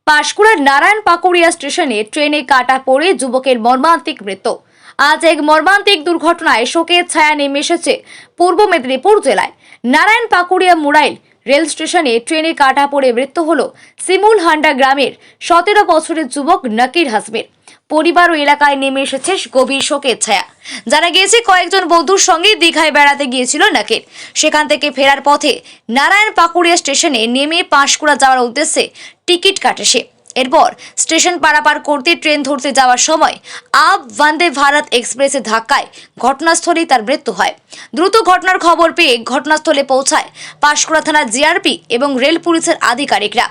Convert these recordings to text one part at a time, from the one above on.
পাঁশকুড়ার নারায়ণ পাকুড়িয়া স্টেশনে ট্রেনে কাটা পড়ে যুবকের মর্মান্তিক মৃত্যু। আজ এক মর্মান্তিক দুর্ঘটনায় শোকের ছায়া নেমে এসেছে পূর্ব মেদিনীপুর জেলায়। নারায়ণ পাকুড়িয়া মুরাইল রেল স্টেশনে ট্রেনে কাটা পড়ে মৃত্যু হলো শিমুল হান্ডা গ্রামের 17 বছরের যুবক নাকির হাসমির। পরিবার ও এলাকায় নেমে এসেছে গভীর শোকের ছায়া। জানা গিয়েছে কয়েকজন বন্ধুর সঙ্গে দীঘায় বেড়াতে গিয়েছিল নাকির। সেখান থেকে ফেরার পথে নারায়ণ পাকুড়িয়া স্টেশনে নেমে পাঁশকুড়া যাওয়ার উদ্দেশ্যে টিকিট কাটে সে। এরপর স্টেশন পারাপার করতে ট্রেন ধরতে যাওয়ার সময় আপ বন্দে ভারত এক্সপ্রেসের ধাক্কায় ঘটনাস্থলেই তার মৃত্যু হয়। দ্রুত ঘটনার খবর পেয়ে ঘটনাস্থলে পৌঁছায় পাঁশকুড়া থানার জিআরপি এবং রেল পুলিশের আধিকারিকরা।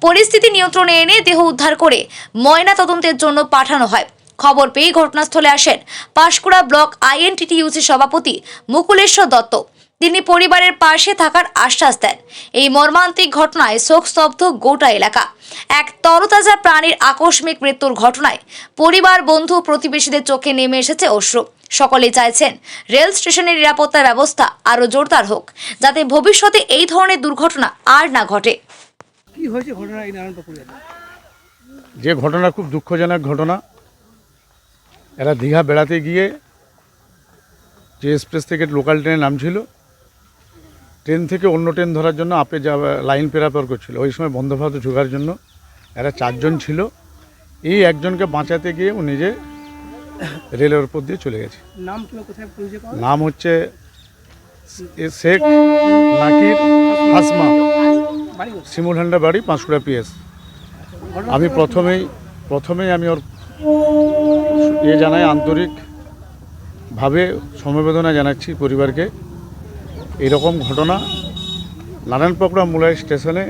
পরিস্থিতি নিয়ন্ত্রণে এনে দেহ উদ্ধার করে ময়না তদন্তের জন্য পাঠানো হয়। খবর পেয়ে ঘটনাস্থলে আসেন পাঁশকুড়া ব্লক আইএনটিটিইউসি সভাপতি মুকুলেশ্বর দত্ত। তিনি পরিবারের পাশে থাকার আশ্বাস দেন। এই মর্মান্তিক ঘটনায় শোকস্তব্ধ গোটা এলাকা। এক তরতাজা প্রাণীর আকস্মিক মৃত্যুর ঘটনায় পরিবার, বন্ধু, প্রতিবেশীদের চোখে নেমে এসেছে অশ্রু। সকলেই চাইছেন রেল স্টেশনের নিরাপত্তা ব্যবস্থা আরও জোরদার হোক, যাতে ভবিষ্যতে এই ধরনের দুর্ঘটনা আর না ঘটে। কি হয়েছে ঘটনা এই নারায়ণপুরে? যে ঘটনা খুব দুঃখজনক ঘটনা। এরা দীঘা বেড়াতে গিয়ে যে এক্সপ্রেস থেকে লোকাল ট্রেনে নামছিল, ট্রেন থেকে অন্য ট্রেন ধরার জন্য আপে লাইন পেরাপার করছিল। ওই সময় বন্ধ ভারত ঢোকার জন্য এরা 4 জন ছিল। এই একজনকে বাঁচাতে গিয়ে ও নিজে রেলের উপর দিয়ে চলে গেছে। নাম কি, কোথায় পরিচয় পাওয়া? নাম হচ্ছে শেখ নাকির হাসমা, বাড়ি কোথায়? শিমুল হান্ডা বাড়ি, পাঁশকুড়া পিএস। আমি প্রথমেই আমি ওর জানাই, আন্তরিকভাবে সমবেদনা জানাচ্ছি পরিবারকে। এরকম ঘটনা নারায়ণ পাকুড়া মুরাইল স্টেশনে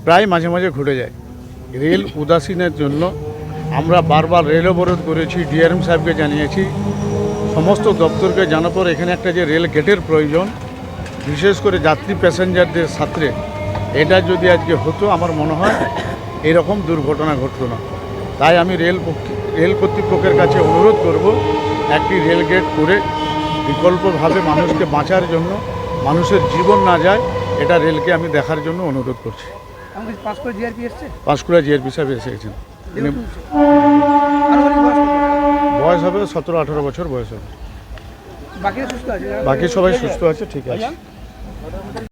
প্রায় মাঝে মাঝে ঘটে যায়। রেল উদাসীনের জন্য আমরা বারবার রেল অবরোধ করেছি, ডিআরএম সাহেবকে জানিয়েছি, সমস্ত দপ্তরকে জানার পর এখানে একটা যে রেল গেটের প্রয়োজন, বিশেষ করে যাত্রী প্যাসেঞ্জারদের সাথে, এটা যদি আজকে হতো আমার মনে হয় এরকম দুর্ঘটনা ঘটতো না। তাই আমি রেল কর্তৃপক্ষের কাছে অনুরোধ করব, একটি রেল গেট করে বিকল্পভাবে মানুষকে বাঁচার জন্য, মানুষের জীবন না যায়, এটা রেলকে আমি দেখার জন্য অনুরোধ করছি। আমাদের পাঁশকুড়া জিআরপি এসছে? পাঁশকুড়া জিআরপি সাহেব এসেছেন। বয়স হবে 17-18 বছর বয়স হবে। বাকিরা সুস্থ আছে? বাকি সবাই সুস্থ আছে, ঠিক আছে।